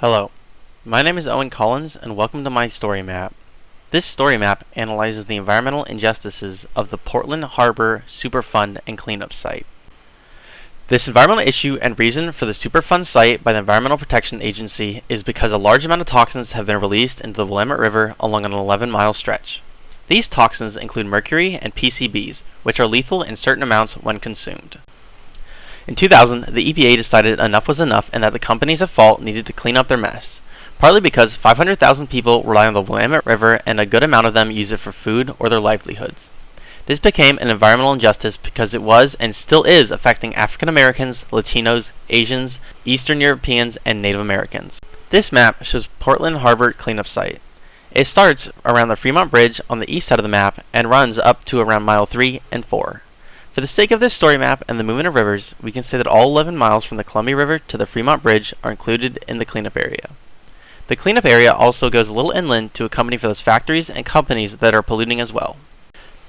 Hello, my name is Owen Collins and welcome to my story map. This story map analyzes the environmental injustices of the Portland Harbor Superfund and Cleanup Site. This environmental issue and reason for the Superfund site by the Environmental Protection Agency is because a large amount of toxins have been released into the Willamette River along an 11-mile stretch. These toxins include mercury and PCBs, which are lethal in certain amounts when consumed. In 2000, the EPA decided enough was enough and that the companies at fault needed to clean up their mess, partly because 500,000 people rely on the Willamette River and a good amount of them use it for food or their livelihoods. This became an environmental injustice because it was and still is affecting African Americans, Latinos, Asians, Eastern Europeans, and Native Americans. This map shows Portland Harbor Cleanup Site. It starts around the Fremont Bridge on the east side of the map and runs up to around mile 3 and 4. For the sake of this story map and the movement of rivers, we can say that all 11 miles from the Columbia River to the Fremont Bridge are included in the cleanup area. The cleanup area also goes a little inland to accompany for those factories and companies that are polluting as well.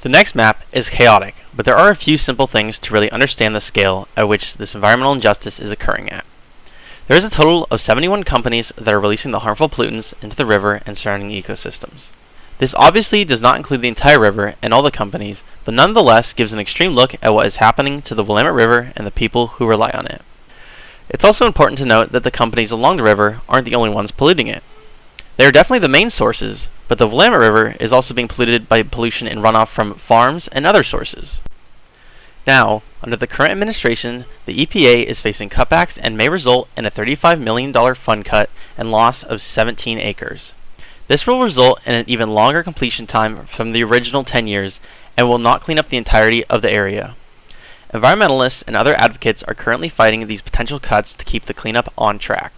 The next map is chaotic, but there are a few simple things to really understand the scale at which this environmental injustice is occurring at. There is a total of 71 companies that are releasing the harmful pollutants into the river and surrounding ecosystems. This obviously does not include the entire river and all the companies, but nonetheless gives an extreme look at what is happening to the Willamette River and the people who rely on it. It's also important to note that the companies along the river aren't the only ones polluting it. They are definitely the main sources, but the Willamette River is also being polluted by pollution and runoff from farms and other sources. Now, under the current administration, the EPA is facing cutbacks and may result in a $35 million fund cut and loss of 17 acres. This will result in an even longer completion time from the original 10 years and will not clean up the entirety of the area. Environmentalists and other advocates are currently fighting these potential cuts to keep the cleanup on track.